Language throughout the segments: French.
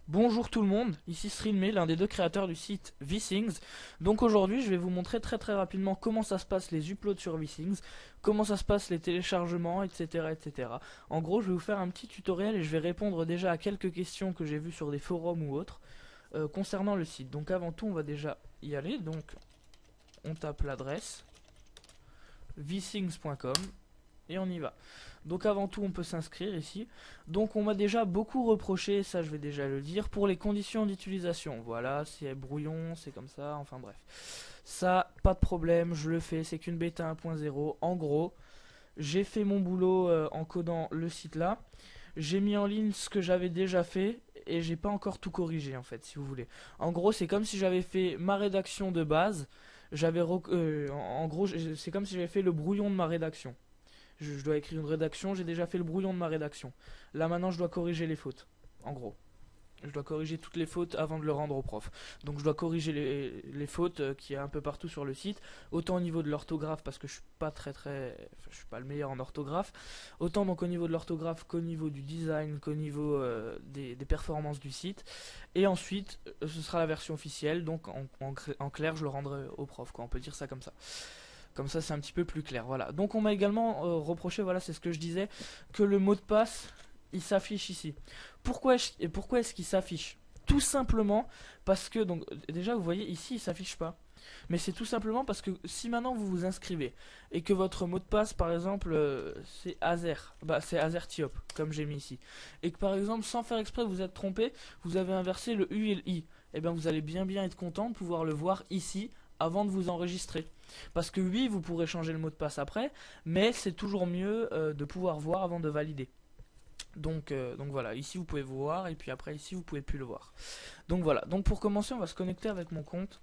Bonjour tout le monde, ici Streamé, l'un des deux créateurs du site VSings. Donc aujourd'hui je vais vous montrer très rapidement comment ça se passe les uploads sur VSings, comment ça se passe les téléchargements, etc. etc. En gros je vais vous faire un petit tutoriel et je vais répondre déjà à quelques questions que j'ai vues sur des forums ou autres concernant le site. Donc avant tout on va déjà y aller, donc on tape l'adresse vsings.com et on y va. Donc avant tout on peut s'inscrire ici. Donc on m'a déjà beaucoup reproché, ça je vais déjà le dire, pour les conditions d'utilisation. Voilà, c'est brouillon, c'est comme ça, enfin bref. Ça, pas de problème, je le fais, c'est qu'une bêta 1.0. En gros, j'ai fait mon boulot en codant le site là. J'ai mis en ligne ce que j'avais déjà fait et j'ai pas encore tout corrigé en fait, si vous voulez. En gros, c'est comme si j'avais fait ma rédaction de base. En gros, c'est comme si j'avais fait le brouillon de ma rédaction. Je dois écrire une rédaction, j'ai déjà fait le brouillon de ma rédaction. Là maintenant je dois corriger les fautes, en gros. Je dois corriger toutes les fautes avant de le rendre au prof. Donc je dois corriger les fautes qu'il y a un peu partout sur le site, autant au niveau de l'orthographe parce que je suis pas je suis pas le meilleur en orthographe, autant donc au niveau de l'orthographe qu'au niveau du design, qu'au niveau des performances du site. Et ensuite ce sera la version officielle, donc en clair je le rendrai au prof, quoi. On peut dire ça comme ça. Comme ça, c'est un petit peu plus clair. Voilà. Donc, on m'a également reproché, voilà, c'est ce que je disais, que le mot de passe, il s'affiche ici. Pourquoi est-ce qu'il s'affiche? Tout simplement parce que, donc, déjà, vous voyez, ici, il s'affiche pas. Mais c'est tout simplement parce que si maintenant vous vous inscrivez et que votre mot de passe, par exemple, c'est Azer, bah c'est Azertiop, comme j'ai mis ici, et que par exemple, sans faire exprès, vous êtes trompé, vous avez inversé le U et le I, et bien vous allez bien être content de pouvoir le voir ici avant de vous enregistrer. Parce que oui, vous pourrez changer le mot de passe après, mais c'est toujours mieux de pouvoir voir avant de valider. Donc voilà, ici vous pouvez voir, et puis après ici vous pouvez plus le voir. Donc voilà, donc pour commencer on va se connecter avec mon compte.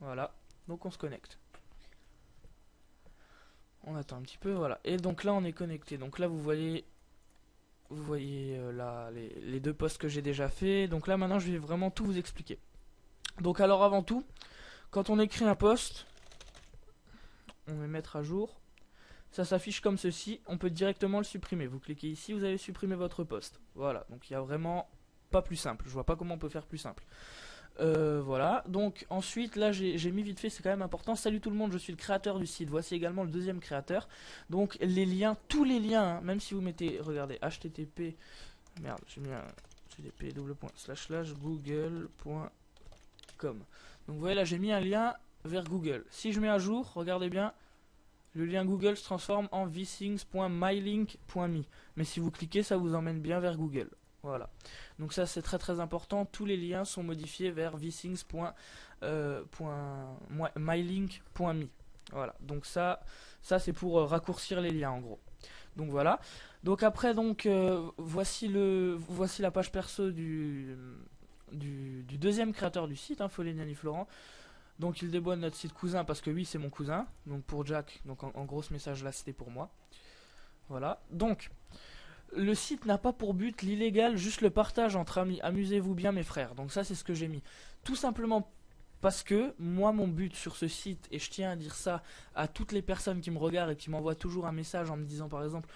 Voilà, donc on se connecte. On attend un petit peu, voilà. Et donc là on est connecté, donc là vous voyez là les deux posts que j'ai déjà fait. Donc là maintenant je vais vraiment tout vous expliquer. Donc alors avant tout, quand on écrit un post, on va mettre à jour. Ça s'affiche comme ceci, on peut directement le supprimer. Vous cliquez ici, vous allez supprimer votre post. Voilà, donc il n'y a vraiment pas plus simple. Je vois pas comment on peut faire plus simple. Voilà, donc ensuite là j'ai mis vite fait, c'est quand même important. Salut tout le monde, je suis le créateur du site. Voici également le deuxième créateur. Donc les liens, tous les liens, hein, même si vous mettez, regardez, http, merde, j'ai mis un http://google.com. Donc vous voyez là j'ai mis un lien vers Google. Si je mets à jour, regardez bien, le lien Google se transforme en vsings.mylink.me. Mais si vous cliquez, ça vous emmène bien vers Google. Voilà. Donc ça c'est très important. Tous les liens sont modifiés vers vsings.mylink.me. Voilà. Donc ça c'est pour raccourcir les liens en gros. Donc voilà. Donc après voici la page perso du deuxième créateur du site, hein, Foleniani Florent. Donc il déboîte notre site cousin parce que oui c'est mon cousin. Donc pour Jack, donc en gros ce message là c'était pour moi. Voilà. Donc le site n'a pas pour but l'illégal, juste le partage entre amis. Amusez-vous bien mes frères. Donc ça c'est ce que j'ai mis. Tout simplement parce que moi mon but sur ce site, et je tiens à dire ça à toutes les personnes qui me regardent et qui m'envoient toujours un message en me disant par exemple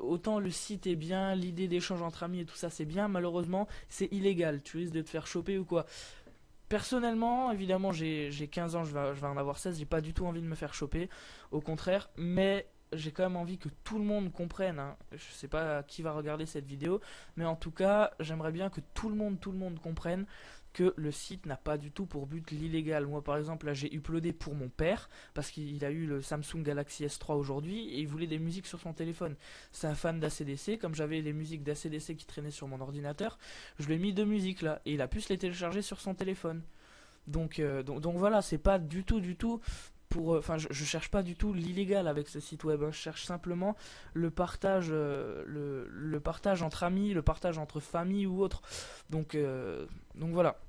autant le site est bien, l'idée d'échange entre amis et tout ça c'est bien, malheureusement c'est illégal, tu risques de te faire choper ou quoi. Personnellement, évidemment, j'ai 15 ans, je vais en avoir 16, j'ai pas du tout envie de me faire choper, au contraire, mais j'ai quand même envie que tout le monde comprenne, hein. Je sais pas qui va regarder cette vidéo, mais en tout cas, j'aimerais bien que tout le monde comprenne que le site n'a pas du tout pour but l'illégal. Moi par exemple là j'ai uploadé pour mon père parce qu'il a eu le Samsung Galaxy S3 aujourd'hui et il voulait des musiques sur son téléphone. C'est un fan d'ACDC, comme j'avais les musiques d'ACDC qui traînaient sur mon ordinateur, je lui ai mis deux musiques là et il a pu se les télécharger sur son téléphone. Donc voilà, c'est pas du tout pour, enfin je cherche pas du tout l'illégal avec ce site web, hein. Je cherche simplement le partage, le partage entre amis, le partage entre familles ou autre. Donc voilà,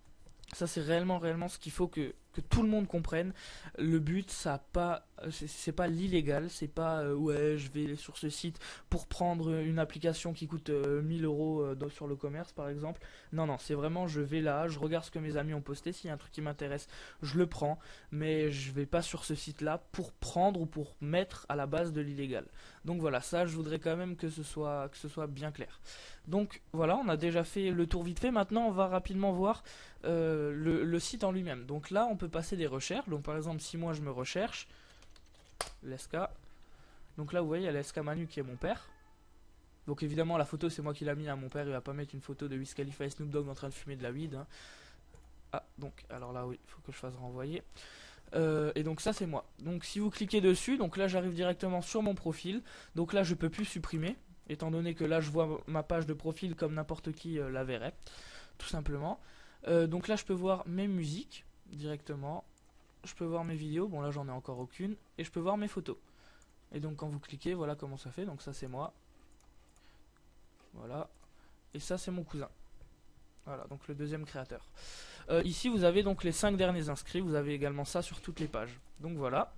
ça c'est réellement ce qu'il faut que tout le monde comprenne. Le but, ça a pas, c'est pas l'illégal, c'est pas ouais, je vais sur ce site pour prendre une application qui coûte 1000 euros sur le commerce par exemple. Non, non, c'est vraiment je vais là, je regarde ce que mes amis ont posté, s'il y a un truc qui m'intéresse, je le prends, mais je vais pas sur ce site-là pour prendre ou pour mettre à la base de l'illégal. Donc voilà, ça, je voudrais quand même que ce soit bien clair. Donc voilà, on a déjà fait le tour vite fait. Maintenant, on va rapidement voir le site en lui-même. Donc là, on peut passer des recherches. Donc par exemple, si moi je me recherche l'ESCA, donc là vous voyez, il y a l'ESCA Manu qui est mon père. Donc évidemment, la photo c'est moi qui l'ai mis à mon père. Il va pas mettre une photo de Wiz Khalifa et Snoop Dogg en train de fumer de la weed. Hein. Ah, donc alors là, oui, il faut que je fasse renvoyer. Et donc ça c'est moi. Donc si vous cliquez dessus, donc là j'arrive directement sur mon profil. Donc là je peux plus supprimer, étant donné que là je vois ma page de profil comme n'importe qui la verrait, tout simplement. Donc là je peux voir mes musiques directement, je peux voir mes vidéos, bon là j'en ai encore aucune, et je peux voir mes photos. Et donc quand vous cliquez, voilà comment ça fait. Donc ça c'est moi, voilà, et ça c'est mon cousin. Voilà, donc le deuxième créateur. Ici vous avez donc les 5 derniers inscrits, vous avez également ça sur toutes les pages. Donc voilà.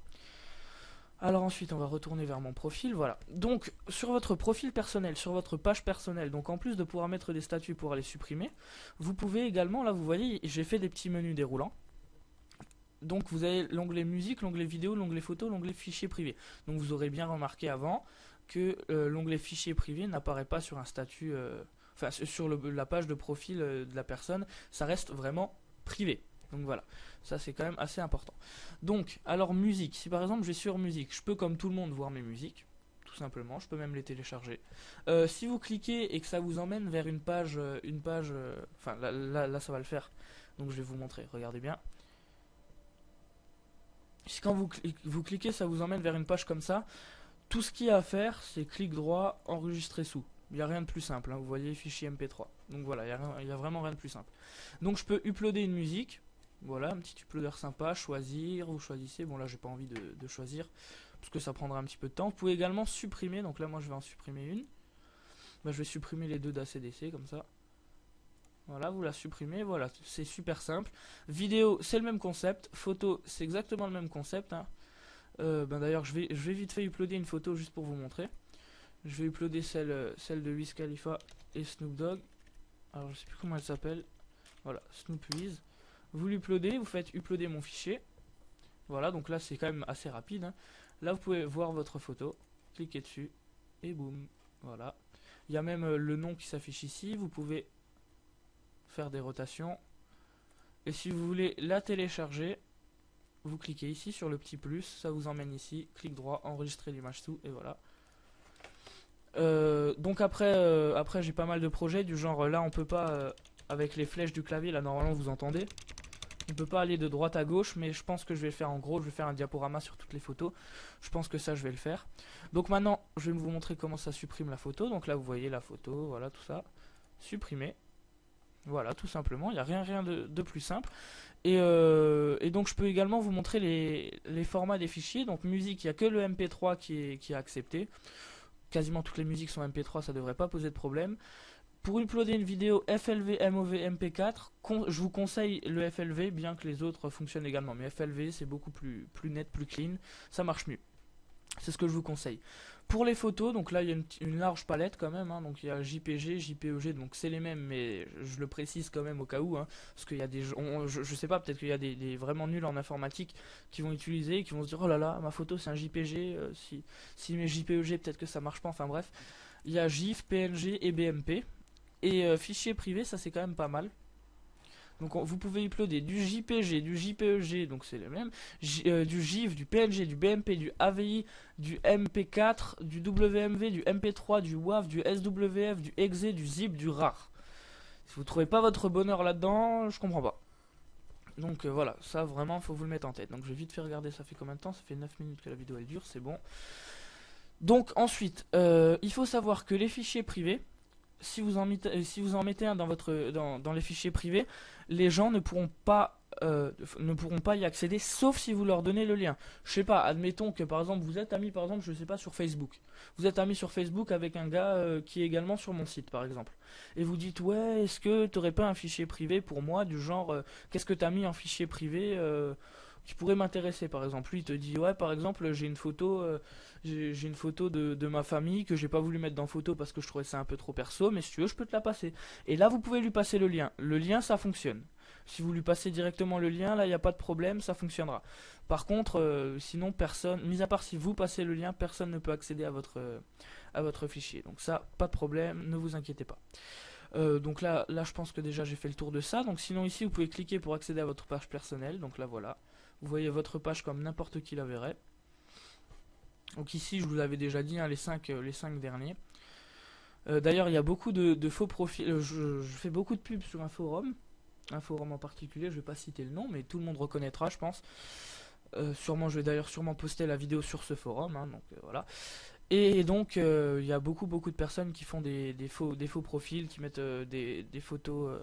Alors ensuite on va retourner vers mon profil, voilà. Donc sur votre profil personnel, sur votre page personnelle, donc en plus de pouvoir mettre des statuts pour les supprimer, vous pouvez également, là vous voyez, j'ai fait des petits menus déroulants. Donc vous avez l'onglet musique, l'onglet vidéo, l'onglet photo, l'onglet fichier privé. Donc vous aurez bien remarqué avant que l'onglet fichier privé n'apparaît pas sur un statut, enfin sur la page de profil de la personne, ça reste vraiment privé. Donc voilà, ça c'est quand même assez important. Donc, alors musique, si par exemple je vais sur musique, je peux comme tout le monde voir mes musiques, tout simplement, je peux même les télécharger. Si vous cliquez et que ça vous emmène vers une page, enfin là ça va le faire, donc je vais vous montrer, regardez bien. Si quand vous cliquez, ça vous emmène vers une page comme ça, tout ce qu'il y a à faire, c'est clic droit, enregistrer sous. Il n'y a rien de plus simple, hein. Vous voyez fichier MP3. Donc voilà, il n'y a vraiment rien de plus simple. Donc je peux uploader une musique. Voilà, un petit uploader sympa, choisir, vous choisissez. Bon là j'ai pas envie de choisir, parce que ça prendra un petit peu de temps. Vous pouvez également supprimer, donc là moi je vais en supprimer une. Bah, je vais supprimer les deux d'ACDC comme ça. Voilà, vous la supprimez, voilà, c'est super simple. Vidéo, c'est le même concept. Photo, c'est exactement le même concept. Hein. D'ailleurs, je vais vite fait uploader une photo juste pour vous montrer. Je vais uploader celle de Wiz Khalifa et Snoop Dogg. Alors, je sais plus comment elle s'appelle. Voilà, Snoop Wiz. Vous l'uploadez, vous faites uploader mon fichier. Voilà, donc là, c'est quand même assez rapide. Hein. Là, vous pouvez voir votre photo. Cliquez dessus. Et boum. Voilà. Il y a même le nom qui s'affiche ici. Vous pouvez faire des rotations. Et si vous voulez la télécharger, vous cliquez ici sur le petit plus, ça vous emmène ici, clic droit, enregistrer l'image sous, et voilà. Donc après j'ai pas mal de projets du genre, là on peut pas, avec les flèches du clavier, là normalement vous entendez, on peut pas aller de droite à gauche, mais je pense que je vais le faire en gros, je vais faire un diaporama sur toutes les photos, je pense que ça je vais le faire. Donc maintenant je vais vous montrer comment ça supprime la photo, donc là vous voyez la photo, voilà tout ça, supprimer. Voilà, tout simplement, il n'y a rien de plus simple. Et donc je peux également vous montrer les formats des fichiers. Donc musique, il n'y a que le MP3 qui est accepté. Quasiment toutes les musiques sont MP3, ça ne devrait pas poser de problème. Pour uploader une vidéo FLV, MOV, MP4, je vous conseille le FLV, bien que les autres fonctionnent également. Mais FLV, c'est beaucoup plus net, plus clean, ça marche mieux. C'est ce que je vous conseille. Pour les photos, donc là il y a une large palette quand même, hein, donc il y a JPG, JPEG, donc c'est les mêmes, mais je le précise quand même au cas où, hein, parce qu'il y a des je sais pas, peut-être qu'il y a des vraiment nuls en informatique qui vont utiliser, qui vont se dire oh là là, ma photo c'est un JPG, si mes JPEG peut-être que ça marche pas, enfin bref. Il y a GIF, PNG et BMP, et fichier privé, ça c'est quand même pas mal. Donc vous pouvez uploader du JPG, du JPEG, donc c'est le même, du GIF, du PNG, du BMP, du AVI, du MP4, du WMV, du MP3, du WAV, du SWF, du EXE, du ZIP, du RAR. Si vous trouvez pas votre bonheur là-dedans, je comprends pas. Donc voilà, ça vraiment faut vous le mettre en tête. Donc je vais vite faire regarder ça fait combien de temps, ça fait 9 minutes que la vidéo elle dure, c'est bon. Donc ensuite, il faut savoir que les fichiers privés, si vous en mettez un dans les fichiers privés, les gens ne pourront pas ne pourront pas y accéder sauf si vous leur donnez le lien. Je sais pas, admettons que par exemple vous êtes ami par exemple, je sais pas, sur Facebook. Vous êtes ami sur Facebook avec un gars qui est également sur mon site par exemple. Et vous dites ouais, est-ce que t'aurais pas un fichier privé pour moi du genre qu'est-ce que t'as mis en fichier privé qui pourrait m'intéresser par exemple. Lui il te dit ouais par exemple j'ai une photo de ma famille que j'ai pas voulu mettre dans photo parce que je trouvais ça un peu trop perso, mais si tu veux je peux te la passer. Et là vous pouvez lui passer le lien. Le lien ça fonctionne. Si vous lui passez directement le lien, là, il n'y a pas de problème, ça fonctionnera. Par contre, sinon, personne, mis à part si vous passez le lien, personne ne peut accéder à votre fichier. Donc ça, pas de problème, ne vous inquiétez pas. Donc là, je pense que déjà j'ai fait le tour de ça. Donc sinon, ici, vous pouvez cliquer pour accéder à votre page personnelle. Donc là, voilà. Vous voyez votre page comme n'importe qui la verrait. Donc ici, je vous l'avais déjà dit, hein, les 5 derniers. D'ailleurs, il y a beaucoup de faux profils. Je fais beaucoup de pubs sur un forum en particulier, je vais pas citer le nom, mais tout le monde reconnaîtra, je pense. Sûrement, je vais d'ailleurs sûrement poster la vidéo sur ce forum, hein, donc voilà. Et donc, il y a beaucoup de personnes qui font des faux profils, qui mettent des photos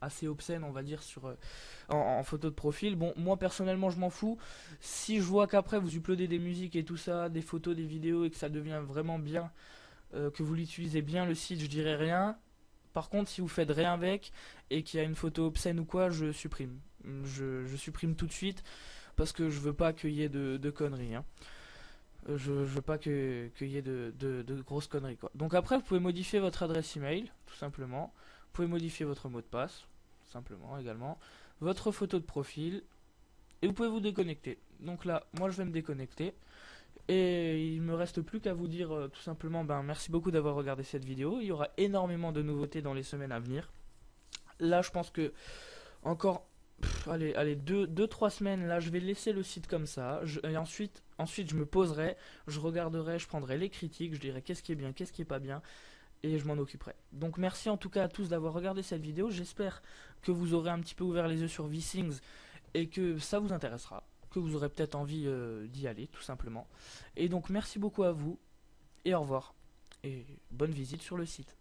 assez obscènes, on va dire, en photo de profil. Bon, moi personnellement, je m'en fous. Si je vois qu'après vous uploadez des musiques et tout ça, des photos, des vidéos, et que ça devient vraiment bien, que vous l'utilisez bien le site, je dirais rien. Par contre, si vous faites rien avec et qu'il y a une photo obscène ou quoi, je supprime. Je supprime tout de suite parce que je veux pas qu'il y ait de conneries. Hein. Je veux pas qu'il y ait de grosses conneries, quoi. Donc après, vous pouvez modifier votre adresse email, tout simplement. Vous pouvez modifier votre mot de passe, tout simplement également. Votre photo de profil. Et vous pouvez vous déconnecter. Donc là, moi je vais me déconnecter. Et il me reste plus qu'à vous dire tout simplement merci beaucoup d'avoir regardé cette vidéo. Il y aura énormément de nouveautés dans les semaines à venir. Là je pense que encore allez 2-3 semaines, là je vais laisser le site comme ça. Et ensuite je me poserai, je regarderai, je prendrai les critiques, je dirai qu'est-ce qui est bien, qu'est-ce qui est pas bien. Et je m'en occuperai. Donc merci en tout cas à tous d'avoir regardé cette vidéo. J'espère que vous aurez un petit peu ouvert les yeux sur VSync et que ça vous intéressera, que vous aurez peut-être envie d'y aller tout simplement. Et donc merci beaucoup à vous et au revoir et bonne visite sur le site.